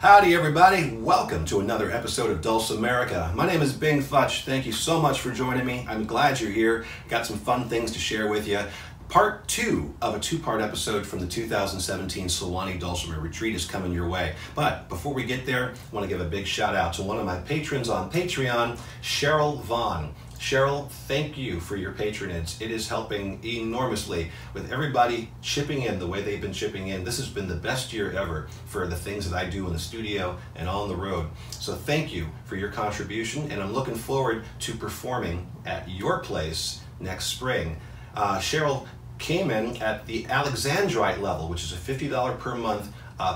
Howdy everybody, welcome to another episode of Dulcimerica. My name is Bing Futch. Thank you so much for joining me. I'm glad you're here. Got some fun things to share with you. Part 2 of a two-part episode from the 2017 Suwannee Dulcimer Retreat is coming your way. But before we get there, I want to give a big shout out to one of my patrons on Patreon, Cheryl Vaughn. Cheryl, thank you for your patronage. It is helping enormously with everybody chipping in the way they've been chipping in. This has been the best year ever for the things that I do in the studio and on the road. So thank you for your contribution, and I'm looking forward to performing at your place next spring. Cheryl came in at the Alexandrite level, which is a $50 per month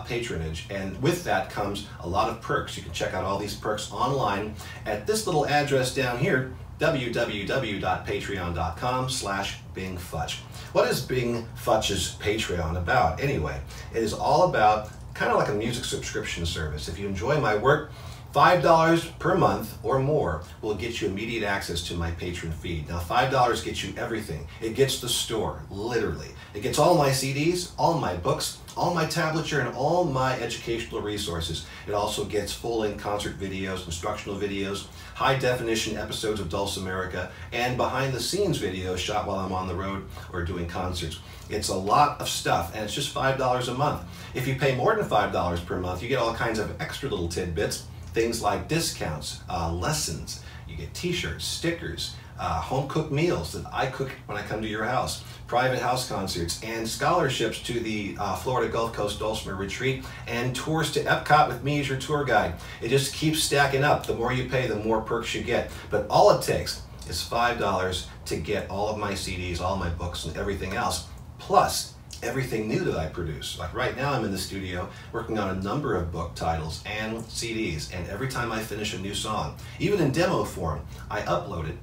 patronage, and with that comes a lot of perks. You can check out all these perks online at this little address down here, www.patreon.com/BingFutch. What is Bing Futch's Patreon about anyway? It is all about kind of like a music subscription service. If you enjoy my work, $5 per month or more will get you immediate access to my patron feed. Now, $5 gets you everything. It gets the store, literally. It gets all my CDs, all my books, all my tablature, and all my educational resources. It also gets full-length concert videos, instructional videos, high-definition episodes of Dulcimerica, and behind-the-scenes videos shot while I'm on the road or doing concerts. It's a lot of stuff, and it's just $5 a month. If you pay more than $5 per month, you get all kinds of extra little tidbits. Things like discounts, lessons, you get t-shirts, stickers, home-cooked meals that I cook when I come to your house, private house concerts, and scholarships to the Florida Gulf Coast Dulcimer Retreat, and tours to Epcot with me as your tour guide. It just keeps stacking up. The more you pay, the more perks you get. But all it takes is $5 to get all of my CDs, all my books, and everything else, plus everything new that I produce. Like right now I'm in the studio working on a number of book titles and CDs, and every time I finish a new song, even in demo form, I upload it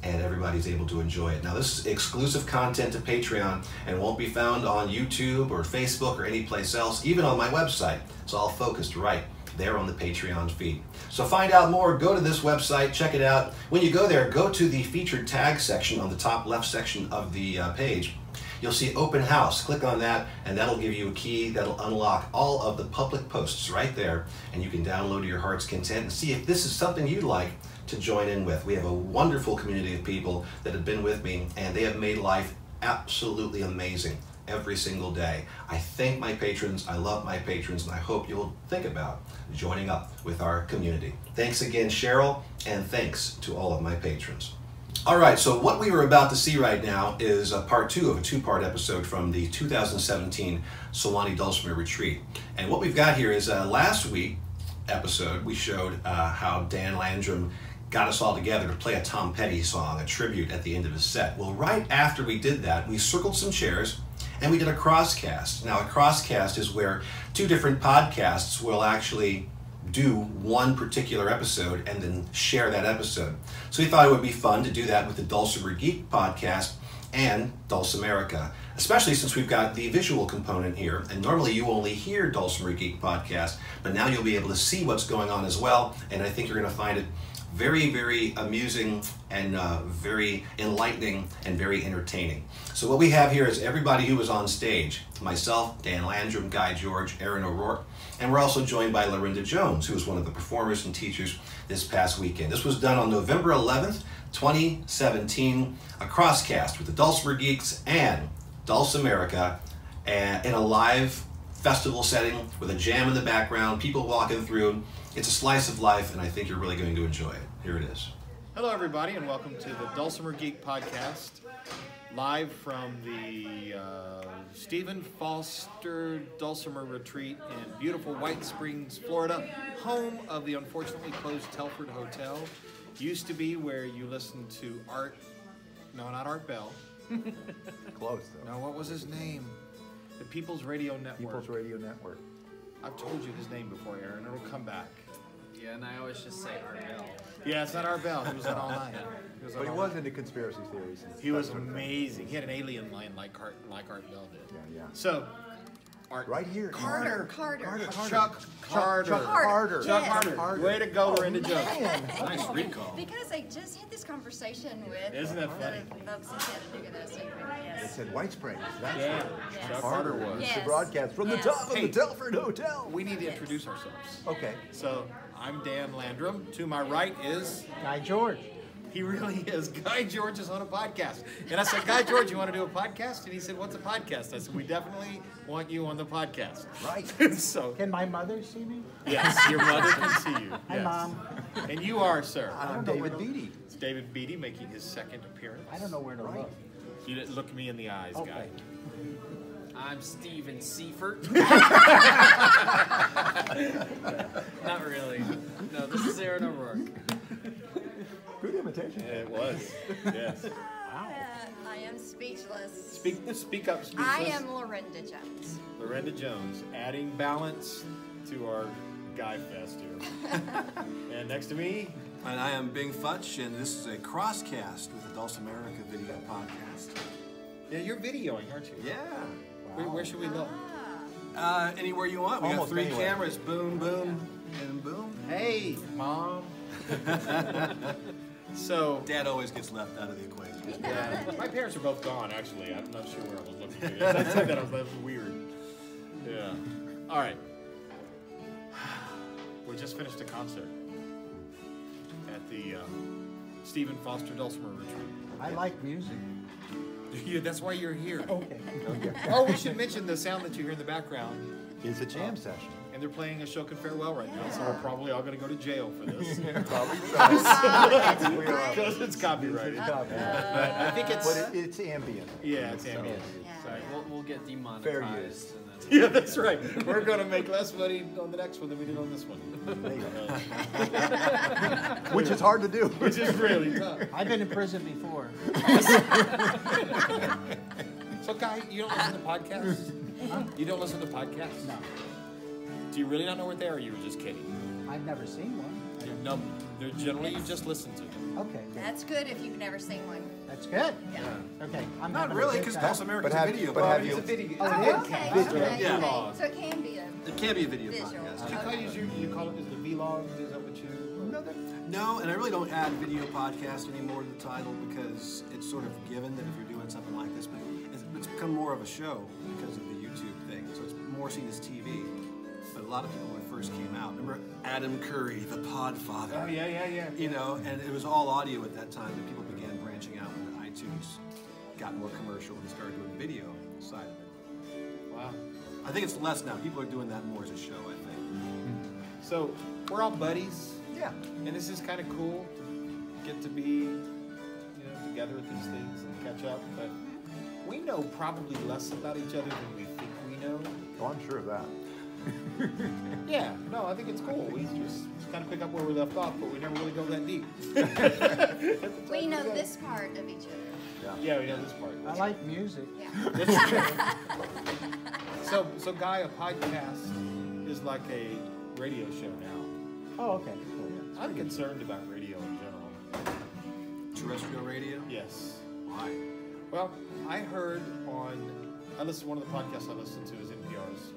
and everybody's able to enjoy it. Now this is exclusive content to Patreon and won't be found on YouTube or Facebook or any place else, even on my website. It's all focused right there on the Patreon feed. So find out more, go to this website, check it out. When you go there, go to the featured tag section on the top left section of the page. You'll see open house. Click on that and that'll give you a key that'll unlock all of the public posts right there, and you can download to your heart's content and see if this is something you'd like to join in with. We have a wonderful community of people that have been with me, and they have made life absolutely amazing every single day. I thank my patrons, I love my patrons, and I hope you'll think about joining up with our community. Thanks again, Cheryl, and thanks to all of my patrons. All right, so what we are about to see right now is part 2 of a two-part episode from the 2017 Suwannee Dulcimer Retreat. And what we've got here is last week episode, we showed how Dan Landrum got us all together to play a Tom Petty song, a tribute at the end of his set. Well, right after we did that, we circled some chairs and we did a crosscast. Now, a crosscast is where two different podcasts will actually do one particular episode and then share that episode. So we thought it would be fun to do that with the Dulcimer Geek podcast and Dulcimerica, especially since we've got the visual component here. And normally you only hear Dulcimer Geek podcast, but now you'll be able to see what's going on as well. And I think you're going to find it very, very amusing and very enlightening and very entertaining. So what we have here is everybody who was on stage. Myself, Dan Landrum, Guy George, Aaron O'Rourke, and we're also joined by Lorinda Jones, who was one of the performers and teachers this past weekend. This was done on November 11th, 2017, a crosscast with the Dulcimer Geeks and Dulcimerica in a live festival setting with a jam in the background, people walking through. It's a slice of life, and I think you're really going to enjoy it. Here it is. Hello, everybody, and welcome to the Dulcimer Geek podcast, live from the Stephen Foster Dulcimer Retreat in beautiful White Springs, Florida, home of the unfortunately closed Telford Hotel. Used to be where you listened to Art, no, not Art Bell. Close, though. No, what was his name? The People's Radio Network. People's Radio Network. I've told you his name before, Aaron. It'll come back. Yeah, and I always just say Art Bell. Yeah, it's not Art Bell. He was on all night. But he was into conspiracy theories. He was amazing. He had an alien line like Art Bell did. Yeah. So, Right here. Carter. Chuck Carter. Chuck Carter. Chuck Yes. Carter. Way to go, Lorinda Jones. Nice recall. Because I just had this conversation with Isn't that funny? the folks in Chattanooga that stayed with me. It Yes. said White Springs. That's Yeah. where Yes. Chuck Carter Carter was. Yes. The broadcast from the Yes. top of Hey. the Telford Hotel. We need to introduce ourselves. Okay. So I'm Dan Landrum. To my right is Guy George. he really is. Guy George is on a podcast. And I said, Guy George, you want to do a podcast? And he said, what's a podcast? I said, we definitely want you on the podcast. Right. So, Can my mother see me? yes, your mother can see you. Hi, Yes. Mom. And you are, sir. I'm know where David to- Beatty. It's David Beatty making his second appearance. I don't know where to Right. look. You didn't look me in the eyes, Guy. Okay. I'm Steven Seifert. Not really. No, this is Aaron O'Rourke. Good imitation. Yeah, it was. Yes. I am speechless. Speak up, speechless. I am Lorinda Jones. Lorinda Jones, adding balance to our Guy Fest here. And next to me, And I am Bing Futch, and this is a crosscast with the Dulcimerica video podcast. yeah, you're videoing, aren't you? Yeah. Where should we look? Anywhere you want. We got Almost 3 anywhere. cameras. Boom, boom, and boom. Hey, Mom. So, Dad always gets left out of the equation. yeah, my parents are both gone, actually. I'm not sure where I was looking. I said that was weird. Yeah. All right. We just finished a concert at the Stephen Foster Dulcimer Retreat. I like music. Yeah, that's why you're here. Okay. Oh, we should mention the sound that you hear in the background. It's a jam session. And they're playing a Shokin Farewell right now, so we're probably all going to go to jail for this. Probably so. That's We are. right. Because it's copyrighted. But I think it's... But it's ambient. Yeah, it's ambient. Yeah. Sorry. We'll get Fair demonetized. use. And then Yeah, that's right. We're going to make less money on the next one than we did on this one. There you go. Which is hard to do. Which is really tough. I've been in prison before. So, Guy, you don't listen to podcasts? You don't listen to podcasts? No, Do you really not know what they are, or you were just kidding? I've never seen one. No, they're generally you just listen to them. Okay, That's good if you've never seen one. that's good. Yeah. Okay, I'm Not having a really, good because time. Dulcimerica's But have- a video. but have you- video. Oh, Oh, it is? okay. Visual. Okay. Yeah. Okay. So it can be a It can be a video visual. podcast. Do you call it, you call it is it a vlog? Is that what you... No, and I really don't add video podcast anymore to the title because it's sort of given that if you're doing something like this, but it's become more of a show because of the YouTube thing. So it's more seen as TV. But a lot of people when it first came out, remember Adam Curry, the Podfather? Oh, yeah. You know, and it was all audio at that time, but people began branching out when iTunes got more commercial and started doing video side of it. Wow. I think it's less now. People are doing that more as a show, I think. So, we're all buddies. Yeah. And this is kind of cool to get to be, together with these things and catch up. But we know probably less about each other than we think we know. Oh, I'm sure of that. Yeah, no, I think it's cool. We just kind of pick up where we left off, but we never really go that deep. We know this part of each other. Yeah, we know this part. I like music. Yeah. So Guy, a podcast is like a radio show now. Oh, okay. Cool. I'm concerned about radio in general. Terrestrial radio? Yes. Why? Well, I heard one of the podcasts I listen to is NPR's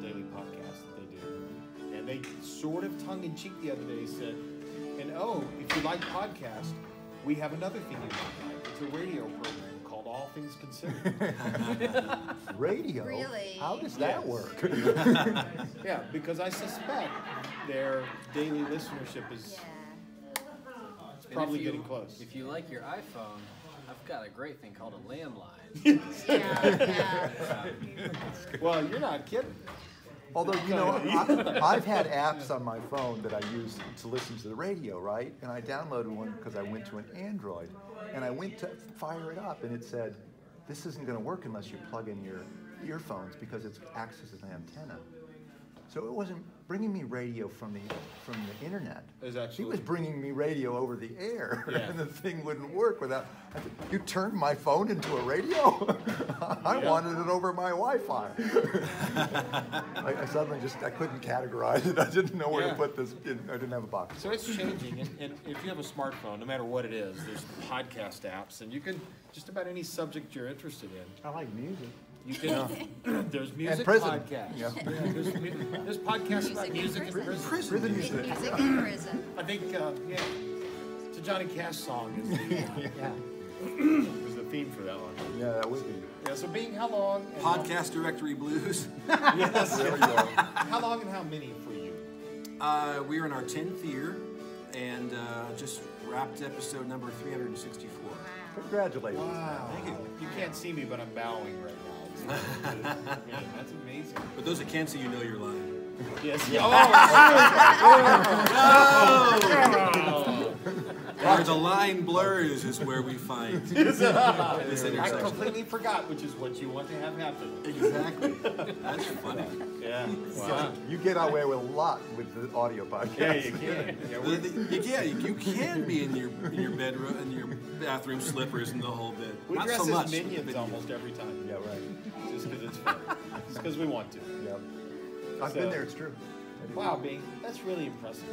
daily podcast that they do. And they sort of tongue-in-cheek the other day said, if you like podcasts, we have another thing you might like. It's a radio program called All Things Considered. Radio? Really? How does that Yes. work? Yeah, because I suspect their daily listenership is Yeah. it's probably if you- getting close. If you like your iPhone, I've got a great thing called a landline. Yeah. Well, you're not kidding. Although, I've had apps on my phone that I use to listen to the radio, right? And I downloaded one because I went to an Android. And I went to fire it up, and it said, this isn't going to work unless you plug in your earphones because it accesses an antenna. So it wasn't bringing me radio from the internet. It was actually- He was bringing me radio over the air, Yeah. and the thing wouldn't work without. I said, you turned my phone into a radio? I Yeah. wanted it over my Wi-Fi. I suddenly I couldn't categorize it. I didn't know where Yeah. to put this. I didn't have a box. So it's changing, and if you have a smartphone, no matter what it is, there's podcast apps, and you can just about any subject you're interested in. I like music. You can. There's music prison. podcasts. Yeah. There's podcasts about music in prison. Prison music. Music in prison. I think, yeah, it's a Johnny Cash song is Yeah. the theme for that one. Yeah, that would be. Yeah, so Bing, how long? And Podcast Directory Blues. Yes. There we go. How long and how many for you? We're in our 10th year and just wrapped episode number 364. Congratulations. Wow. Thank you. You can't see me, but I'm bowing right now. Man, that's amazing. But those that can't see you know you're lying. Yes. Where the line blurs is where we find this I intersection. completely forgot, which is what you want to have happen. Exactly. That's funny. Yeah. Wow. You get away with a lot with the audio podcast. Yeah, you can. Yeah, You can be in your bedroom, in your bathroom slippers and the whole bit. we Not dress so as much. minions almost every time. Yeah, right. Just because it's fun. Just because we want to. Yep. I've So- been there, it's true. Wow, Bing, that's really impressive.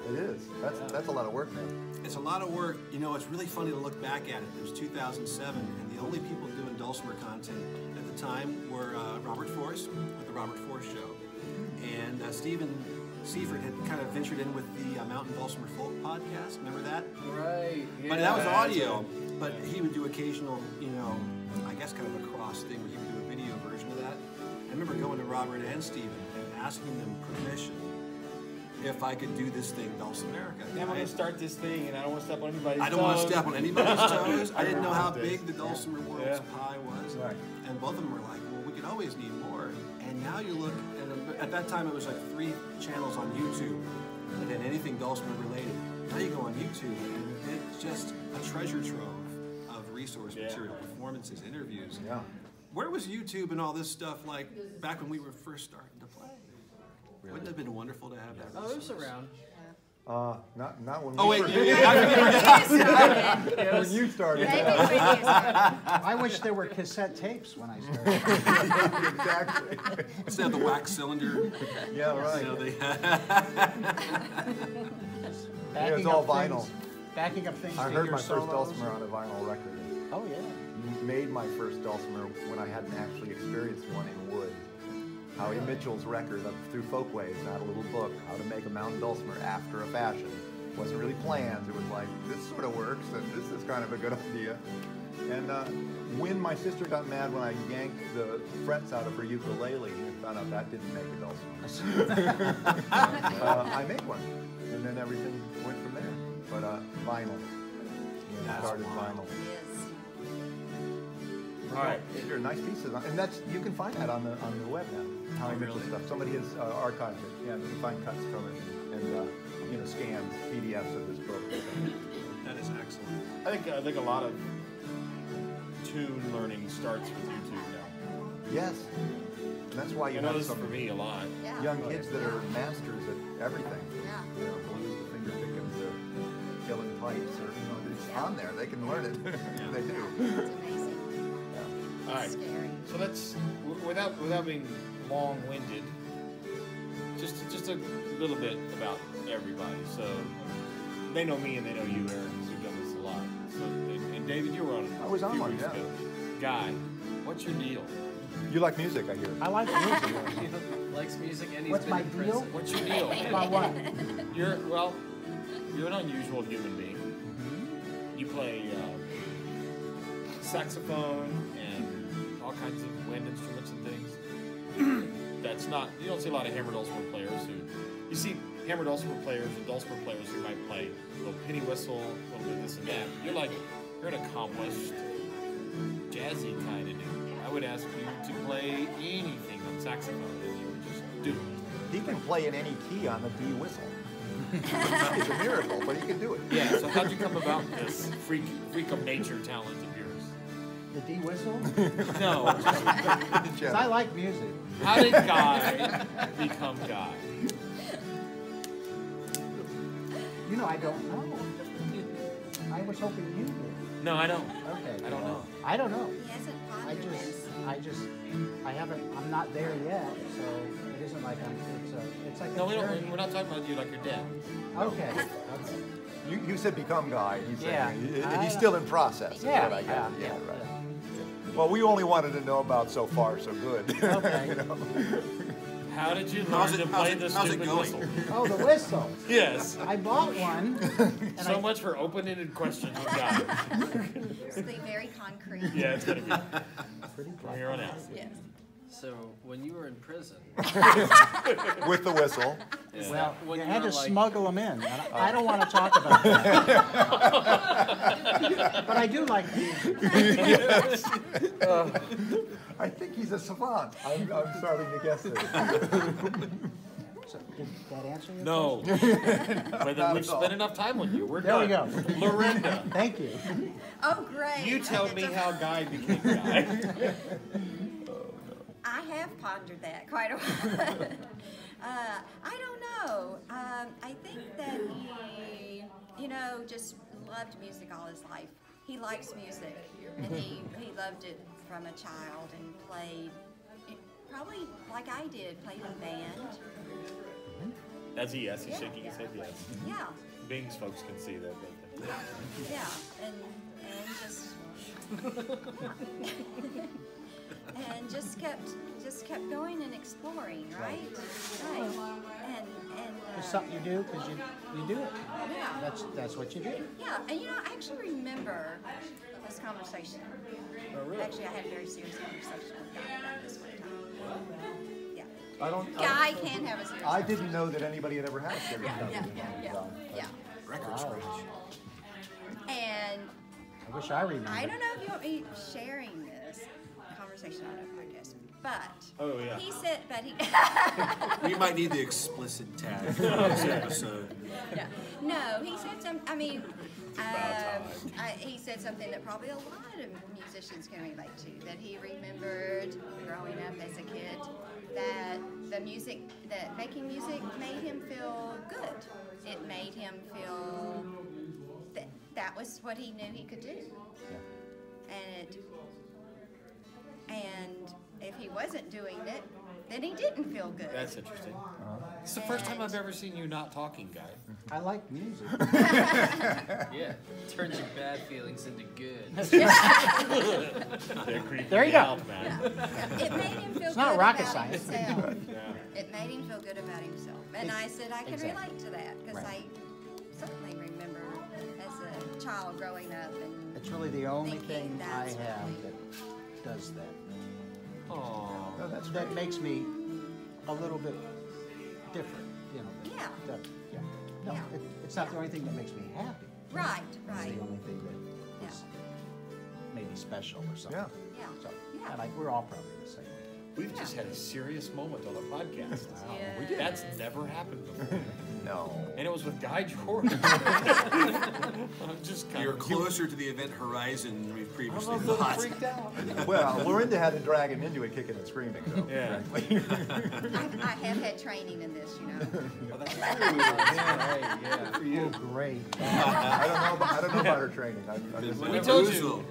It is. That's a lot of work, man. It's a lot of work. You know, it's really funny to look back at it. It was 2007, and the only people doing Dulcimer content at the time were Robert Forrest with the Robert Forrest Show, and Stephen Seifert had kind of ventured in with the Mountain Dulcimer Folk podcast. Remember that? Right. But that was audio. But he would do occasional, you know, I guess kind of a cross thing where he would do a video version of that. I remember going to Robert and Stephen and asking them permission if I could do this thing, Dulcimerica. I'm going to start this thing, and I don't want to step on anybody's toes. I don't want to step on anybody's toes. I didn't know how big the Dulcimer World's pie was. Right. And both of them were like, well, we could always need more. And now you look, at that time it was like 3 channels on YouTube that had anything Dulcimer related. Now you go on YouTube, and it's just a treasure trove of resource material, performances, interviews. Yeah. Where was YouTube and all this stuff like back when we were first starting to play? Wouldn't it have been wonderful to have that? Oh, it was around. Not when Oh, we wait. first- Maybe when you started. when you started. I wish there were cassette tapes when I started. Exactly. Instead of the wax cylinder. Yeah, You right. know, they Yeah, it's all vinyl. Backing up things. I to heard your my first solos. Dulcimer on a vinyl record. Oh yeah. Made my first Dulcimer when I hadn't actually experienced one in wood. Howie Mitchell's record through Folkways, I had a little book, How to Make a Mountain Dulcimer After a Fashion. Wasn't really planned. It was like, this sort of works, and this is kind of a good idea. And when my sister got mad when I yanked the frets out of her ukulele and found out that didn't make a Dulcimer, I made one. And then everything went from there. But vinyl. That's Started wild. vinyl. All right. They're nice pieces, and that's you can find that on the web now. Howie Mitchell really? stuff. Somebody has archived it. Yeah, you can find cuts from it and you know scans, PDFs of this book. That is excellent. I think a lot of tune learning starts with YouTube now. Yes, and that's why you I know have this is some for me a lot. Yeah. young kids that are masters at everything. Yeah. You know, blues, the finger picking, the killing pipes, or you know, it's on there. They can learn it. They do. It's amazing. All right. Scary. So let's, without being long-winded, just a little bit about everybody. So they know me and they know you, Aaron, because we've done this a lot. So and David, you were on it. I was a on few one, weeks yeah. ago. Guy, what's your deal? You like music, I hear. I like music. Likes music and he's What's been my in deal? prison. What's your deal? About what? You're an unusual human being. You play saxophone and all kinds of wind instruments and things. That's not, you don't see a lot of hammer dulcimer players who, you see hammer dulcimer players and dulcimer players who might play a little penny whistle, a little bit of this and that. You're an accomplished jazzy kind of dude. I would ask you to play anything on saxophone and you would just do it. He can play in any key on the D whistle. It's a miracle, but he can do it. Yeah, so how'd you come about this freak of nature talent of yours? The D whistle? No, just, Because I like music. how did Guy become Guy? You know, I don't know. I was hoping you did. No, I don't. Okay. I don't know. I don't know. He hasn't pondered this. I'm not there yet, so it isn't like it's like No, a we journey. don't. We're not talking about you like your dad. Okay. You said become guy. He's Yeah. saying he's still in process. Is Yeah, what I got. yeah, Right. Well, we only wanted to know about so far, so good. Okay. You know? How did you learn to play the how's it stupid going? whistle? Oh, the whistle. Yes. I bought one. And So much for open-ended questions with guys. It's gonna be very concrete. Yeah, it's gonna be Pretty from here on out. Yes. So when you were in prison, With the whistle. Well, when you you had were to like- smuggle them in. And I don't want to talk about that. But I do like music. Yes. I think he's a savant. I'm starting to guess it. So, did that answer your No. question? But Not we've at all. spent enough time with you. We're There we done. go. Lorinda, Thank you. Oh, great. you tell It's me a- how Guy became Guy. I have pondered that quite a while. I don't know. I think that he, just loved music all his life. He likes music, and he loved it from a child and played, probably like I did, played in band. That's a yes. He's Yeah. shaking his head yes. Yeah, Bing's folks can see that. But yeah, and just and just kept going and exploring, right? Right. And It's something you do because you do it. yeah. That's what you do. Yeah, and I actually remember this conversation. Oh, really? Actually, I had a very serious conversation with Guy about this one time. Yeah. I Guy can have a serious I didn't know that anybody had ever had a serious Yeah, conversation. yeah. Record Wow. scratch. And I wish I remembered. I don't know if you want me sharing this conversation on a podcast, but Oh, yeah. he said, We might need the explicit tag for this episode. yeah. No, he said some. I mean, about he said something that probably a lot of musicians can relate to. That he remembered growing up as a kid, that that making music made him feel good. It made him feel that was what he knew he could do. And if he wasn't doing it, then he didn't feel good. that's interesting. It's the first time I've ever seen you not talking, Guy. I like music. yeah, turns your bad feelings into good. They're creeping There you me go. out, man. It made him feel It's good not rocket about science. himself. Yeah. It made him feel good about himself. And I said I could Exactly. relate to that because Right. I certainly remember as a child growing up and It's really the only thinking thing I that's what have we- that does that. Aw. No, that's That makes me a little bit different, you know. Yeah. Yeah. No, Yeah. it's not the only thing that makes me happy. right, It's right. the only thing that is maybe special or something. Yeah. Yeah. So, Yeah. and we're all probably the same way. We've just had a serious moment on a podcast. Yeah. We did. That's never happened before. No. And it was with Guy Jordan. I'm just kind You're of closer to the event horizon than we've I'm previously a little thought. freaked out. Well, Lorinda had to drag him into it, kicking and screaming. So, Yeah. I have had training in this, Oh, that's true. yeah. Oh, great. I don't know about her training. I'm just, We told you. Bamboozle.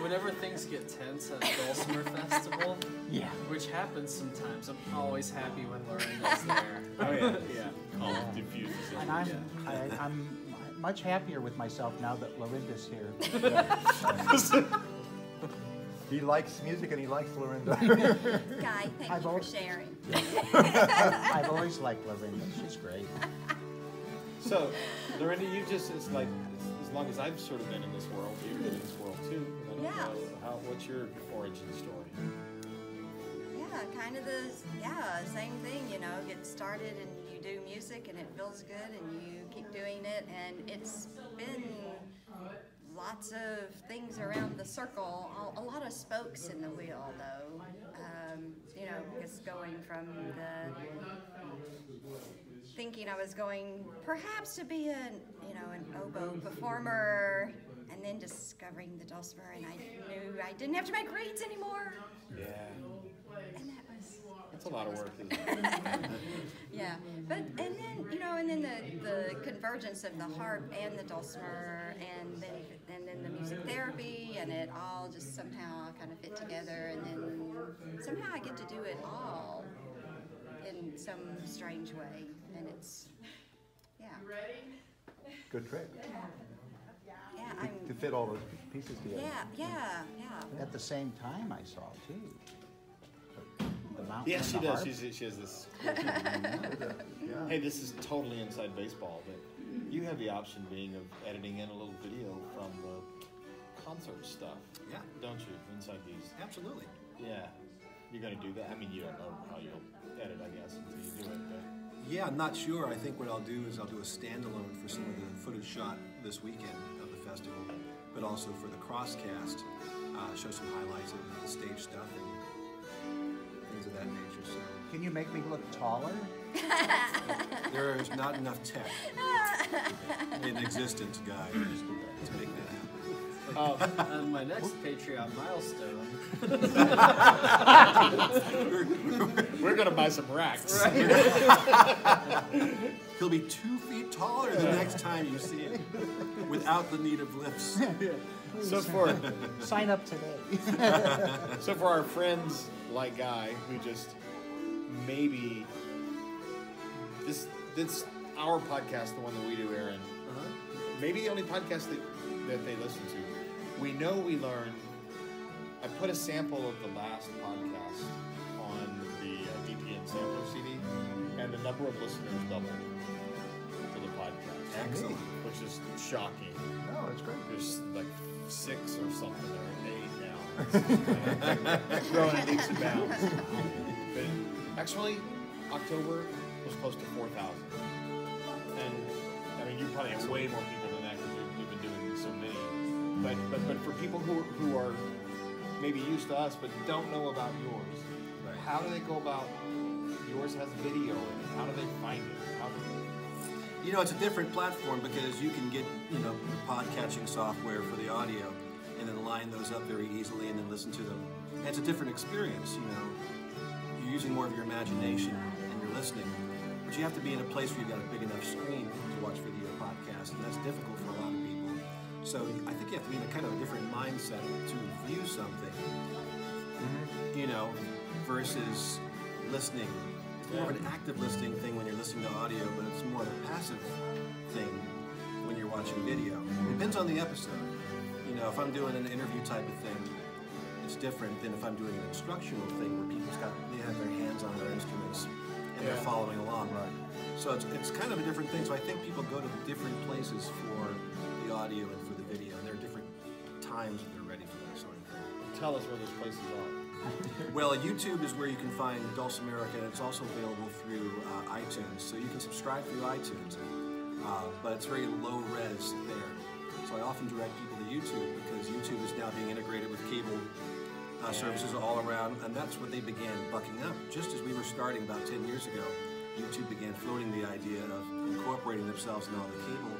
Whenever things get tense at Dulcimer Festival, Yeah. which happens sometimes, I'm always happy when Lorinda's there. Oh, yeah. yeah. Calm, diffuses it. And I'm much happier with myself now that Lorinda's here. he likes music and he likes Lorinda. Guy, thank I've you for always- sharing. I've always liked Lorinda. She's great. So, Lorinda, you just, it's like, as long as I've sort of been in this world, you've been in this world too. I don't Yeah. know, what's your origin story? Yeah, kind of same thing, get started and you do music and it feels good and you keep doing it, and it's been lots of things around the circle, a lot of spokes in the wheel though, just going from thinking I was going perhaps to be an oboe performer, and then discovering the dulcimer, and I knew I didn't have to make reeds anymore. Yeah. And that was That's a lot of work, isn't it? yeah. And then the convergence of the harp and the dulcimer, and then the music therapy, and it all just somehow kind of fit together, and then somehow I get to do it all in some strange way, and it's yeah. Good trick. Yeah, to fit all those pieces together. Yeah. At the same time, I saw too. The mountain. Yeah, and she the does. harp. She has this. Yeah. Hey, this is totally inside baseball, but you have the option being of editing in a little video from the concert stuff. Yeah. Don't you? Inside these. Absolutely. Yeah. You're gonna do that. I mean, you don't know how you'll edit, I guess, until you do it. But Yeah, I'm not sure. I think what I'll do is I'll do a standalone for some of the footage shot this weekend of the festival, but also for the crosscast, show some highlights of the stage stuff and things of that nature. So Can you make me look taller? there is not enough tech in existence, guys, to make that happen. On my next Patreon milestone, we're gonna buy some racks. He'll be 2 feet taller the next time you see him, without the need of lifts. So for Sign up today. so for our friends like Guy, who just maybe this our podcast, the one that we do, Aaron, maybe the only podcast that they listen to. We know we learned. I put a sample of the last podcast on the DPN sampler CD, and the number of listeners doubled to the podcast. Excellent. Which is shocking. No, it's great. There's like 6 or something, or 8 now. It's growing in leaps and bounds. But actually, October was close to 4,000. And I mean, you probably have way more people than that because you've been doing so many. But for people who are maybe used to us but don't know about yours, how do they go about? Yours has video in it. How do they find it? How do they... You know, it's a different platform because you can get, podcatching software for the audio and then line those up very easily and then listen to them. And it's a different experience, You're using more of your imagination and you're listening. But you have to be in a place where you've got a big enough screen to watch video podcasts, and that's difficult for a lot of people. So I think you have to be in a kind of a different mindset to view something, versus listening. It's more of an active listening thing when you're listening to audio, but it's more of a passive thing when you're watching video. Depends on the episode. If I'm doing an interview type of thing, it's different than if I'm doing an instructional thing where they have their hands on their instruments and they're following along. Right. So it's kind of a different thing. So I think people go to different places for the audio and for the video, and there are different times that they're ready for that sort of thing. Tell us where those places are. Well, YouTube is where you can find Dulcimerica, and it's also available through iTunes. So you can subscribe through iTunes, but it's very low res there. So I often direct people to YouTube because YouTube is now being integrated with cable services all around, and that's what they began bucking up. Just as we were starting about 10 years ago, YouTube began floating the idea of incorporating themselves in all the cable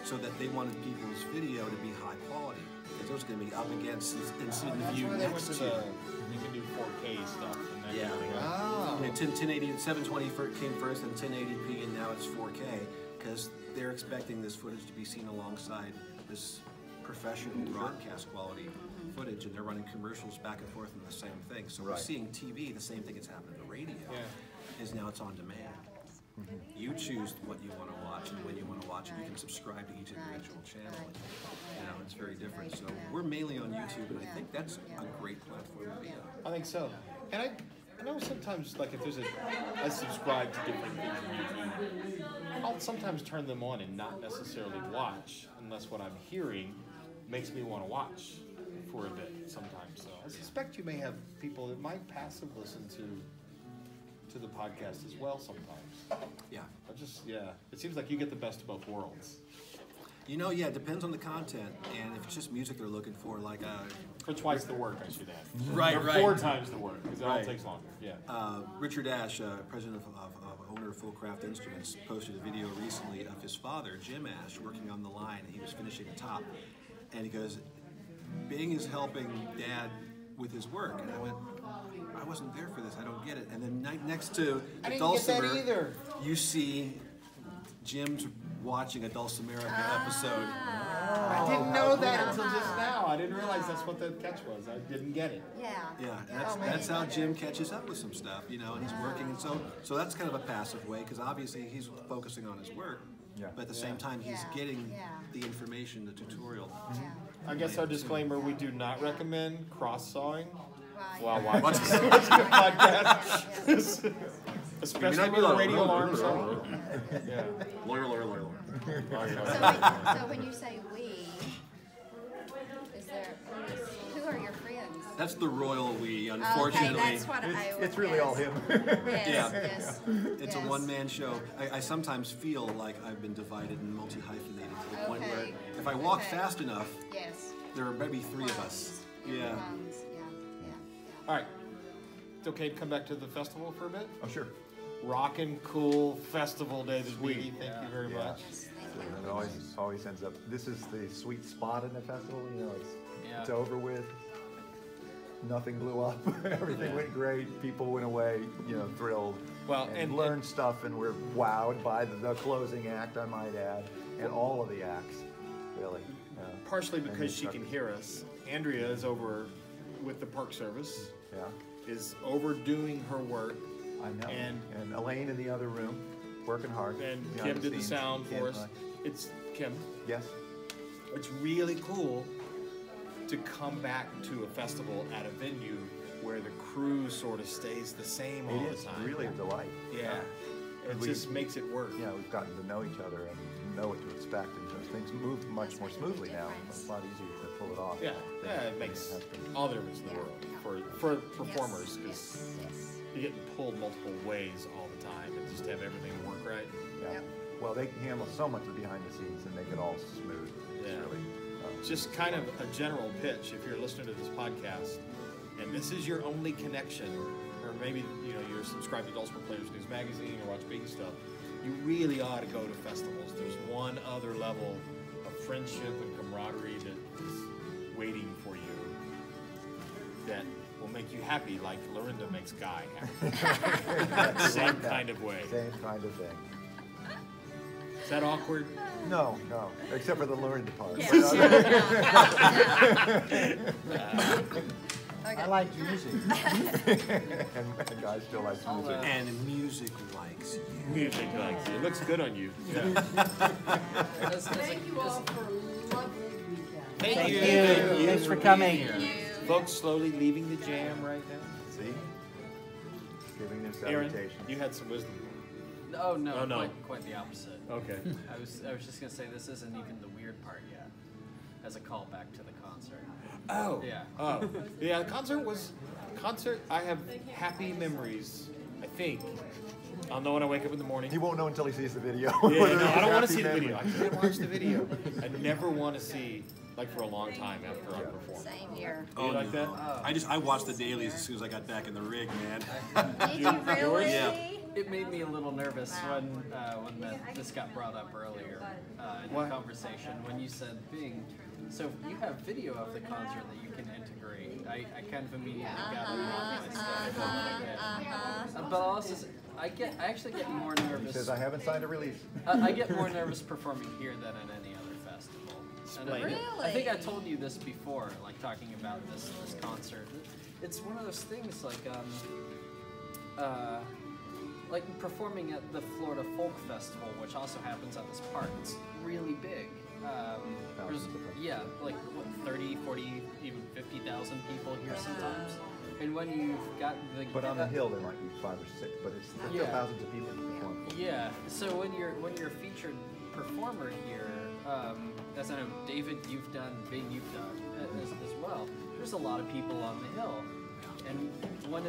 so that they wanted people's video to be high quality. Because it was going to be up against instant view next to. You can do 4K stuff. And that Yeah. kind of thing. I mean, 1080 and 720 came first, and 1080p, and now it's 4K because they're expecting this footage to be seen alongside this professional broadcast quality footage, and they're running commercials back and forth in the same thing. So we're seeing TV, the same thing that's happening to radio, is now it's on demand. You choose what you want to watch and when you want to watch it. You can subscribe to each individual channel. And, it's very different. So we're mainly on YouTube, and I think that's a great platform to be on. I think so. And I know sometimes, like if there's I subscribe to different things on YouTube, I'll sometimes turn them on and not necessarily watch unless what I'm hearing makes me want to watch for a bit sometimes. So I suspect you may have people that might passive listen to the podcast as well sometimes. Yeah. It seems like you get the best of both worlds. It depends on the content, and if it's just music they're looking for, like For twice the work, I should add. Right, or right. 4 times the work, because it all Right. takes longer. Yeah. Richard Ash, president of owner of Full Craft Instruments, posted a video recently of his father, Jim Ash, working on the line, and he was finishing a top, and he goes, Bing is helping Dad with his work, and I went, I wasn't there for this, I don't get it. And then next to I the didn't get that Dulcimer, either. you see Jim's watching a Dulcimerica episode. I didn't know that until just now. I didn't realize that's what the catch was. I didn't get it. Yeah. Yeah, that's how Jim catches up with some stuff, and he's working, and so that's kind of a passive way, because obviously he's focusing on his work, but at the same time he's getting the information, the tutorial. I guess our disclaimer: we do not recommend cross-sawing Right. while watching the podcast, especially with a radio alarm song. Yeah. Lawyer. So when you say we, is there who are your friends? That's the royal we, Okay, unfortunately. that's what I. It's really all him. Yes, Yeah. yes. It's a yes. one-man show. I sometimes feel like I've been divided and multi-hyphenated to the point where Okay. if I walk Okay. fast enough, Yes. there are maybe 3 of us. Yeah. All right. It's okay to come back to the festival for a bit. Oh, sure. Rockin' cool festival day, Sweetie. Thank you very much. It always ends up. This is the sweet spot in the festival. You know, it's Yeah. over with. Nothing blew up. Everything went great. People went away, thrilled. Well, and and- learned stuff, and we're wowed by the closing act, I might add, and all of the acts, really. Partially And because the she can instructors. hear us. Andrea is over with the Park Service, Yeah, is overdoing her work, I know. And- And Elaine in the other room, working hard. and behind Kim did the scenes. sound Kim, for us. It's Kim. Yes. It's really cool to come back to a festival at a venue where the crew sort of stays the same all It the is time. really a delight. Yeah. It We- just makes it work. Yeah, we've gotten to know each other and know what to expect, and so things move much more smoothly now. It's a lot easier to pull it off. Yeah, than yeah, it it makes has been. all the difference in the world for performers because Yes. you're getting pulled multiple ways all the time and just have everything work right. Yeah. Yep. Well, they can handle so much of the behind the scenes and make it all smooth. It's Yeah. really, Just kind of a general pitch if you're listening to this podcast and this is your only connection, or maybe you're subscribed to Dulcimer Players News Magazine or watch Big Stuff, you really ought to go to festivals. There's one other level of friendship and camaraderie that is waiting for you that will make you happy like Lorinda makes Guy happy. Same kind of way. same kind of thing. Is that awkward? No, except for the Lorinda part. Yes. I like music. and guys still like music. And music likes you. Music likes you. It looks good on you. Yeah. Thank you all for a lovely weekend. Thank you. Thanks for coming. Folks slowly leaving the jam right now. See? Giving their Aaron, salutations. you had some wisdom. Oh no, Oh, no. Quite the opposite. Okay. I was just gonna say this isn't even the weird part yet, as a callback to the concert. Oh. Yeah. Oh. Yeah, the concert, I have happy memories, I think. I'll know when I wake up in the morning. He won't know until he sees the video. Yeah, Whether no, it's I don't want happy to see the memory. video. I can't watch the video. I never want to see, like, for a long time after I perform. Same here. You like that? I watched the dailies as soon as I got back in the rig, man. Did you really? Yeah. It made me a little nervous when this got brought up earlier in What? the conversation when you said Bing. So you have video of the concert that you can integrate. I kind of immediately got it off my stuff a little bit. But also, I actually get more He nervous. says, I haven't signed a release. I get more nervous performing here than at any other festival. And Explain. I think I told you this before, like talking about this concert. It's one of those things like performing at the Florida Folk Festival, which also happens at this park. It's really big. There's, yeah, like what, 30, 40, even 50,000 people here sometimes. And when you've got the But on the hill, there might be 5 or 6, but it's still Yeah. thousands of people to perform for. Yeah. So when you're a featured performer here, as I know, David, you've done, Bing, you've done as well. There's a lot of people on the hill, and when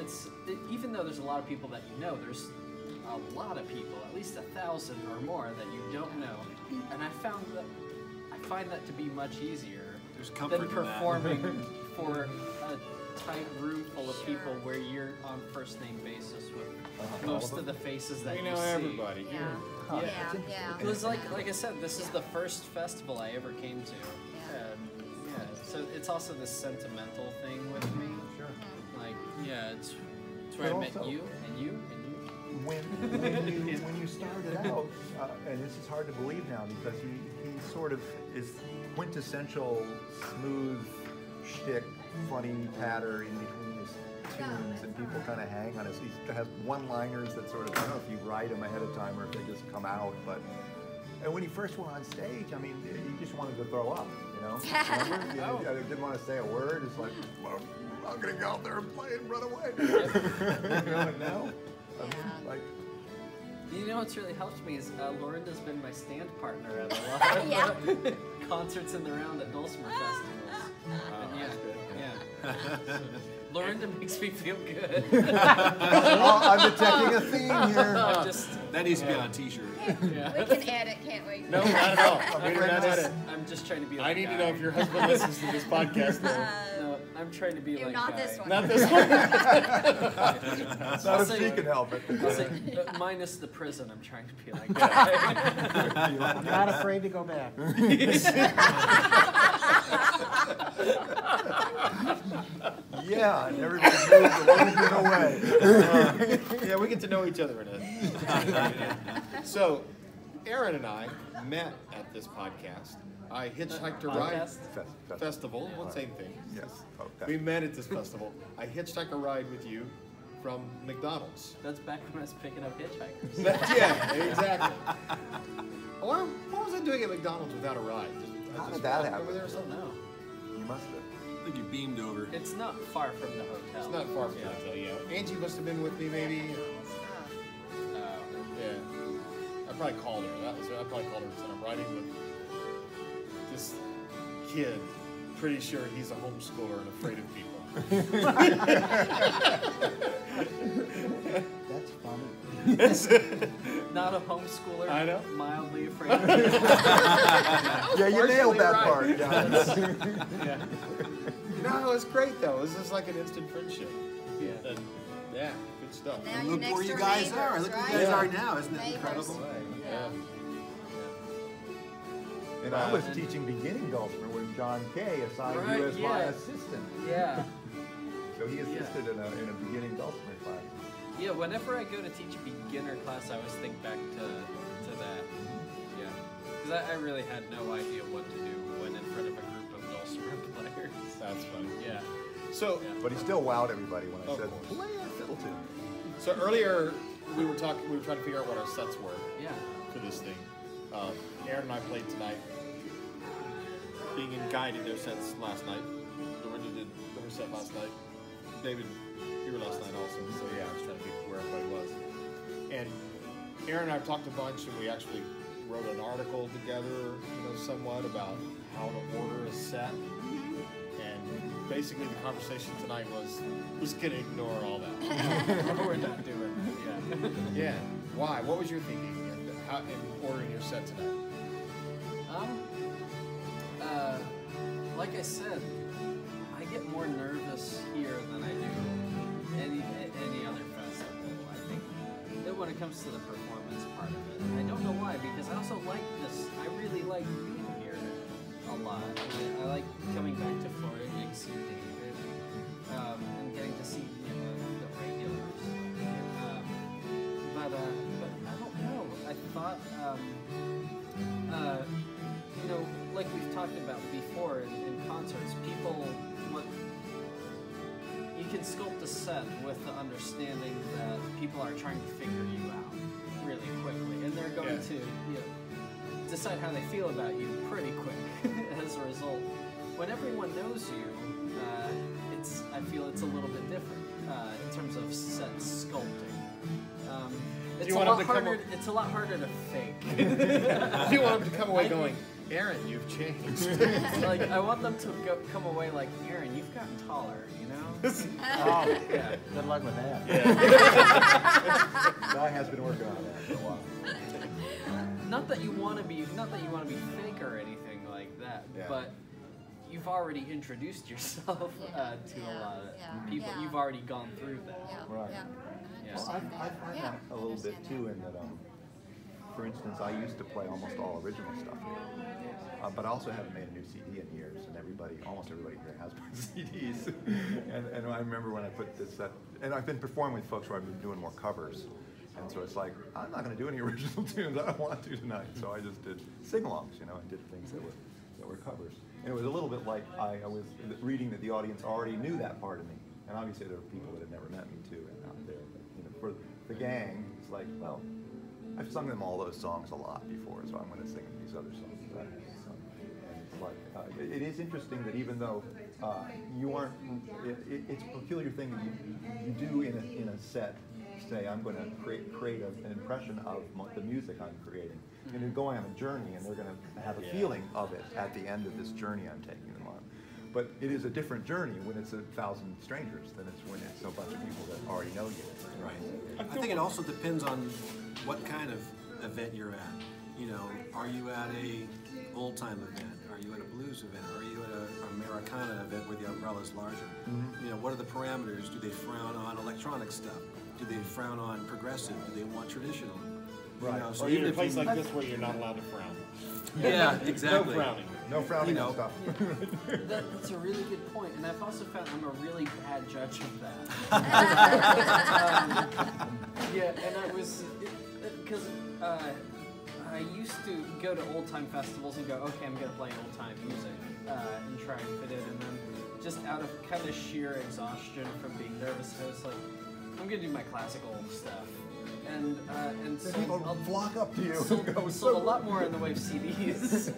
even though there's a lot of people that you know, there's a lot of people, at least 1,000 or more that you don't know, and I find that to be much easier There's comfort than in that. performing for a tight room full of people where you're on first name basis with most of the faces that We you know see. everybody. Yeah. Yeah. Yeah. It was like I said, this is the first festival I ever came to. Yeah. And yeah, so it's also this sentimental thing with me. Sure. Like, yeah, it's where But I met also- you and you. When you started out, and this is hard to believe now because he sort of is quintessential smooth shtick, funny patter in between his tunes, and people kind of hang on his. He has one-liners that sort of, I don't know if you write them ahead of time or if they just come out, but And when he first went on stage, I mean, he just wanted to throw up, you know? Remember? He didn't want to say a word. It's like, well, I'm going to go out there and play and run away. You know, and now, I mean, like... You know what's really helped me is Lorinda's been my stand partner at a lot of concerts in the round at Dulcimer festivals. Yeah. Lorinda makes me feel good. I'm detecting a theme here. That needs to be on a t-shirt. We can edit, can't we? No, not at all. We do not edit. I'm just trying to be like I need to know if your husband listens to this podcast, though. No, I'm trying to be like not Guy. this one. Not this one. Not if she can help it. I'll say, minus the prison, I'm trying to be like Guy. I'm not afraid to go back. Yeah, and everybody moves away. Yeah, we get to know each other in a. So, Aaron and I met at this podcast. I hitchhiked a ride festival. Well, same thing. Yes. We met at this festival. I hitchhiked a ride with you from McDonald's. That's back when I was picking up hitchhikers. Yeah, exactly. What was I doing at McDonald's without a ride? How did that happen? Over there or something? No. You must have. I think you beamed over. It's not far from the hotel. It's not far from the hotel, yeah. Angie must have been with me, maybe. Yeah. I probably called her. I probably called her and said I'm riding with this kid. Pretty sure he's a homeschooler and afraid of people. That's funny. Not a homeschooler. I know. Mildly afraid of people. Yeah, you nailed that right. part, guys. Yeah. No, it was great though. It was just like an instant friendship. Yeah. And, yeah, good stuff. Now Look you're where next you door guys are. neighbors, Look where right? you guys are now. Isn't it Neighbors. incredible? Yeah. And I was teaching beginning Dulcimer when John Kay assigned you as my assistant. Yeah. So he assisted in a beginning Dulcimer class. Yeah, whenever I go to teach a beginner class, I always think back to that. Yeah. Because I really had no idea what to do when in front of a group of Dulcimer players. That's funny. Yeah. So, But he still wowed everybody when I Of said, course. play a fiddle tune. so earlier we were trying to figure out what our sets were Yeah. for this thing. Aaron and I played tonight. Being in Guy did their sets last night. Lorinda did her set last night. David, you were last night also. So yeah, I was trying to think where everybody was. And Aaron and I talked a bunch, and we actually wrote an article together, somewhat about how to order a set. And basically, the conversation tonight was, who's gonna ignore all that? We're not doing it. Yeah. Yeah. Why? What was your thinking in ordering your set tonight? Like I said, I get more nervous here than I do any other festival. I think that when it comes to the performance part of it, I don't know why, because I also like this. I really like being here a lot. I like coming back to Florida and getting to see David, and getting to see the regulars. But I don't know. I thought like we've talked about before in concerts, people you can sculpt a set with the understanding that people are trying to figure you out really quickly, and they're going to decide how they feel about you pretty quick as a result. When everyone knows you, I feel it's a little bit different in terms of set sculpting. It's a lot harder to fake. Do you want them to come away going, Aaron, you've changed? Like, I want them to come away like, Aaron, you've gotten taller, Oh, yeah. Good luck with that. Guy has been working on that for a while. Not that you want to be fake or anything like that, but you've already introduced yourself to a lot of people. Yeah. You've already gone through that. Right. Yeah. Well, I've heard that a little bit too, in that, for instance, I used to play almost all original stuff here, but I also haven't made a new CD in years, and almost everybody here has my CDs. and I remember when I put this set, and I've been performing with folks where I've been doing more covers, and so it's like, I'm not going to do any original tunes, I don't want to tonight, so I just did sing-alongs, I did things that were covers. And it was a little bit like I was reading that the audience already knew that part of me, and obviously there were people that had never met me too, and out there. But, for the gang, it's like, well, I've sung them all those songs a lot before, so I'm going to sing these other songs that I've sung. And it's like, it is interesting that even though you aren't, it's a peculiar thing that you do in a set. Say, I'm going to create an impression of the music I'm creating. And they're going on a journey, and they're going to have a feeling of it at the end of this journey I'm taking them on. But it is a different journey when it's 1,000 strangers than it's when it's a bunch of people that already know you. Right. I think it also depends on what kind of event you're at. You know, are you at a old time event? Are you at a blues event? Are you at an Americana event where the umbrella's larger? Mm-hmm. You know, what are the parameters? Do they frown on electronic stuff? Do they frown on progressive? Do they want traditional? Right. You know, so even a place like this where you're not allowed to frown. Yeah, exactly. No frowning. No frowning on stuff. That's a really good point, and I've also found I'm a really bad judge of that. Yeah, and I was because I used to go to old time festivals and go, okay, I'm gonna play old time music and try and fit it, and then just out of kind of sheer exhaustion from being nervous, I was like, I'm gonna do my classical stuff. And so people flock up to you. Sold a lot more in the way of CDs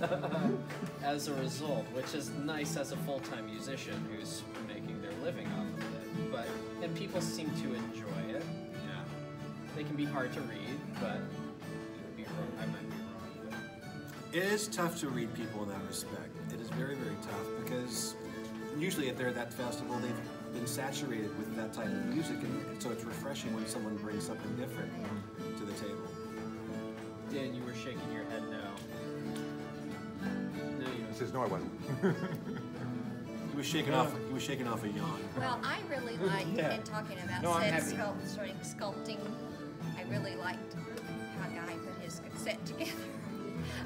as a result, which is nice as a full-time musician who's making their living off of it. And people seem to enjoy it. Yeah. They can be hard to read, but I might be wrong. But. It is tough to read people in that respect. It is very, very tough because usually at that festival they've been saturated with that type of music, and so it's refreshing when someone brings something different to the table. Dan, you were shaking your head no. No, you He says, no, I wasn't. He was shaking off a yawn. Well, I really liked, in talking about sculpting, I really liked how a guy put his set together.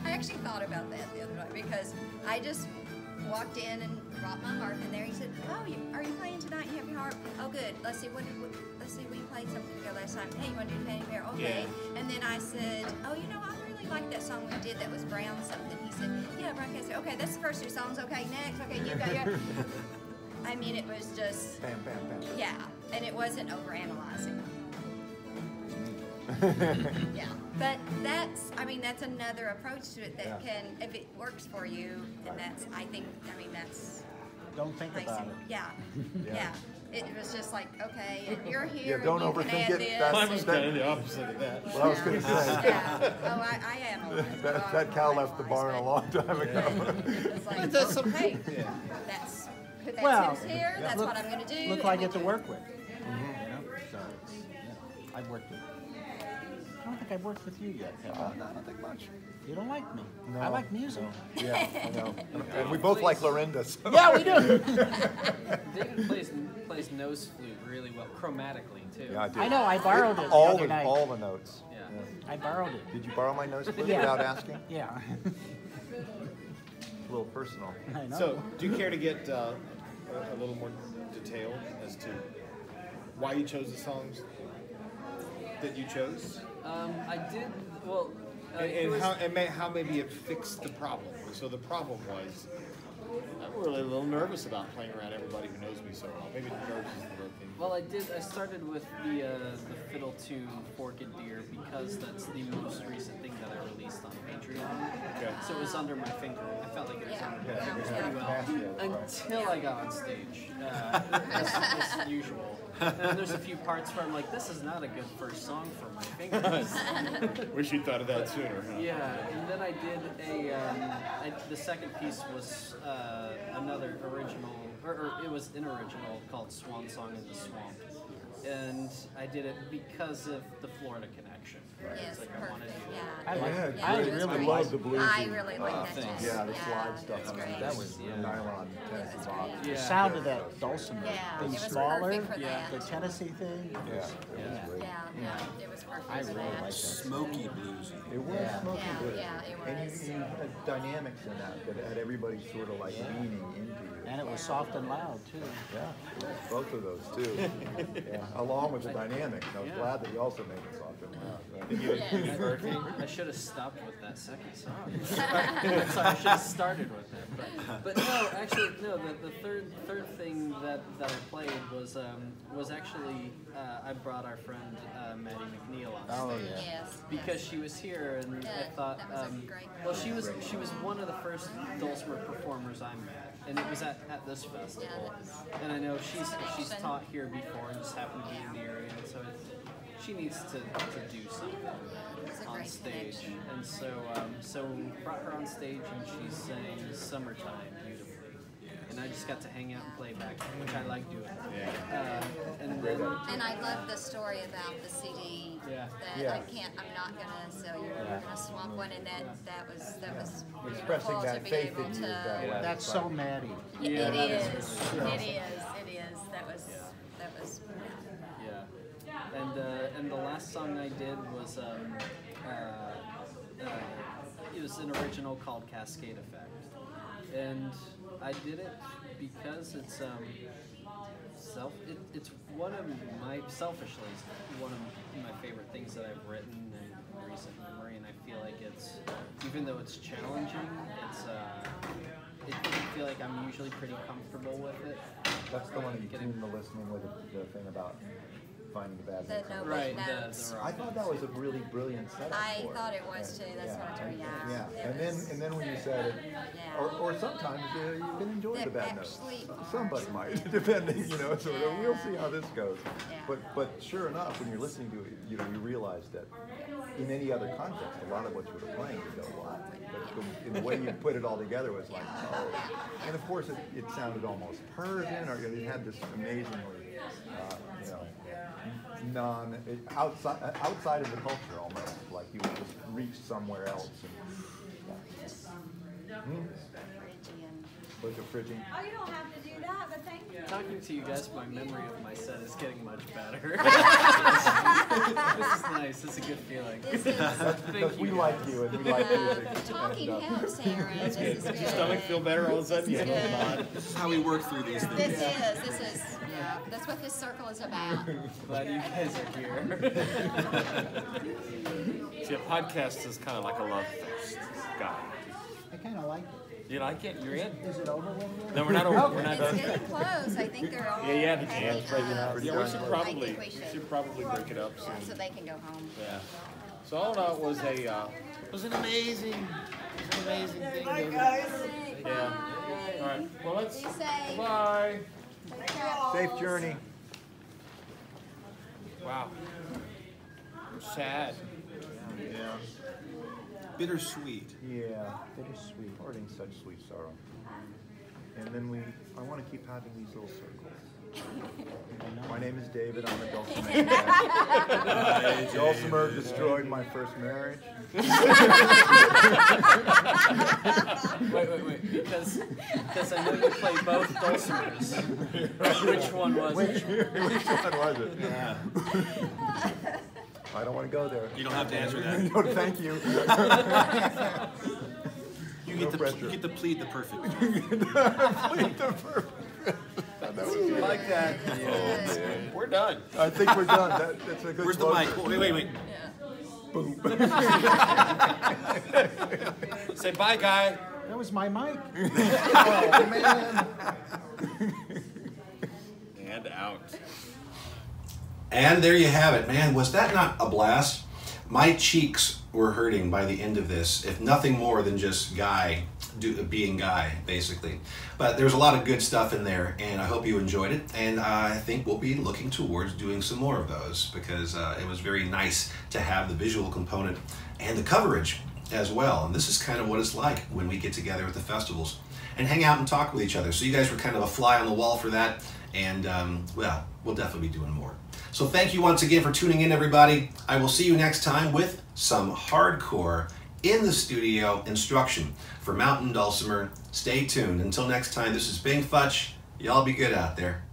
I actually thought about that the other night because I just walked in and brought my harp in there. He said, "Oh, are you playing tonight? You have your harp? Oh, good. Let's see. We played something together last time. Hey, you want to do Painted Bear? Okay." Yeah. And then I said, "Oh, you know, I really like that song we did that was Brown something." He said, "Yeah, Brown." I said, "Okay, that's the first two songs. Okay, next. Okay, you go." Yeah. I mean, it was just Bam, bam, bam. yeah, and it wasn't overanalyzing. Yeah, but that's another approach to it that can, if it works for you, and that's, that's. Don't think nice. about it. Yeah, yeah. It was just like, okay, you're here. Yeah, don't and you overthink can it. add Mine this. was kind of the opposite of that. What I was going to say. Yeah. Oh, I analyzed. That cow left the barn a long time ago. It's like, That's hey, Well, that's here. That's what I'm going to do. Look and what I we get to do. work with. You know? So I've worked with. I don't think I've worked with you yet. Have I? I don't think much. You don't like me. No, I like music. no. Yeah, I know. And we both like Lorinda. So. Yeah, we do. David plays nose flute really well, chromatically too. Yeah, I do. I know. I borrowed it all the other night. all the notes. Yeah. I borrowed it. Did you borrow my nose flute Yeah. without asking? Yeah. A little personal. I know. So, do you care to get a little more detailed as to why you chose the songs that you chose, I did well. and how maybe it fixed the problem? So the problem was, I'm really a little nervous about playing around everybody who knows me so well. Maybe nervous is the word thing. Well, I started with the Fiddle 2 Forked Deer because that's the most recent thing that I released on Patreon. Okay. So it was under my finger. I felt like it was under my Yeah. fingers Yeah. pretty well until I got on stage, as usual. And there's a few parts where I'm like, this is not a good first song for my fingers. Wish you'd thought of that sooner. Huh? Yeah, and then I did the second piece was another original, or it was an original called Swan Song in the Swamp. And I did it because of the Florida connection. Right? Yes, It's like perfect. I wanted to. Yeah. I like. Yeah, I great. really great. love the bluesy. I really like that thanks. too. Yeah, the slide stuff. It's great. That was Yeah. nylon Tennessee That's bob. great. The Yeah. sound of that dulcimer Yeah, being it was smaller, perfect for that. the Tennessee thing. Yeah, it was great. Yeah, it was perfect I for really that. like that. Smoky bluesy. It was Yeah. smoky Yeah, good. yeah, it And was. you had dynamics in that had everybody sort of like leaning into you. And it was soft and loud too. Yeah, both of those too. Yeah, along with the dynamics. I was Yeah. glad that you also made it soft and loud. I should have stopped with that second song. Sorry, I should have started with that. But no, actually, no. The third thing that I played was actually I brought our friend Maddie McNeil on stage. Yes. Because she was here, and I thought, that was a great well, she was one of the first Dulcimer performers I met, and it was at this festival. Yeah, and I know she's taught here before and just happened to be in the area, and so she needs to do something on stage. And so brought her on stage, and she sang "Summertime" beautifully. And I just got to hang out and play back, which I like doing. And I love the story about the CD. Yeah. That I'm not gonna sell you. We're gonna swap one, and that was Expressing beautiful that to be faith able in you. to. That's so Maddie. It is. That was. Yeah. And the last song I did was it was an original called Cascade Effect, and I did it because it's it's one of my selfishly it's one of my favorite things that I've written in recent memory, and I feel like it's, even though it's challenging, I feel like I'm usually pretty comfortable with it. That's the one you tune the listening with the thing about finding the bad notes. Right. I thought that was a really brilliant setup. I thought it was too. That's what it turned out. Yeah, and then when you said it, or sometimes you can enjoy the bad notes. Somebody might, depending, sort of. We'll see how this goes. Yeah. But sure enough, when you're listening to it, you realize that in any other context, a lot of what you were playing would go wild. But in the way you put it all together was like, oh. And of course, it sounded almost Persian, or it had this amazingly, outside of the culture almost, like you would just reach somewhere else. Was it Phrygian? Oh, you don't have to do that, but thank you. Talking to you guys, my memory of my set is getting much better. This is nice. This is a good feeling. Because we like you and we like music. Talking helps, Aaron. This is good. Does your stomach feel better all of a sudden? This is good. This is how we work through these things. That's what this circle is about. Glad you guys are here. See, a podcast is kind of like a love fest, guy. I kind of like it. You like it? You're in? Is it over with you? No, we're not over. We're not It's done. getting close. I think they're all. Yeah, ready, we should probably I think we should. break it up soon. So they can go home. Yeah. So all in all, it was an amazing thing. Bye, guys. Yeah. All right. Well, let's. Be safe. Bye. Safe journey. Wow. Sad. Yeah. Bittersweet. Yeah. Bittersweet. Hoarding such sweet sorrow. And then I want to keep having these little circles. My name is David. I'm a Dulcimerica. Dulcimer destroyed my first marriage. Wait. Because I know you play both Dulcimers. Which one was it? Which one was it? Yeah. I don't want to go there. You don't have to answer that. No, thank you. You get to plead the perfect. Like that. We're done. I think we're done. That's a good. Where's the mic? Oh, wait. Boom. Say bye, guy. That was my mic. Oh, man. And out. And there you have it, man. Was that not a blast? My cheeks were hurting by the end of this, if nothing more than just being Guy, basically. But there's a lot of good stuff in there, and I hope you enjoyed it. And I think we'll be looking towards doing some more of those, because it was very nice to have the visual component and the coverage as well. And this is kind of what it's like when we get together at the festivals and hang out and talk with each other. So you guys were kind of a fly on the wall for that, and well, we'll definitely be doing more. So thank you once again for tuning in, everybody. I will see you next time with some hardcore in the studio instruction for Mountain Dulcimer. Stay tuned. Until next time, this is Bing Futch. Y'all be good out there.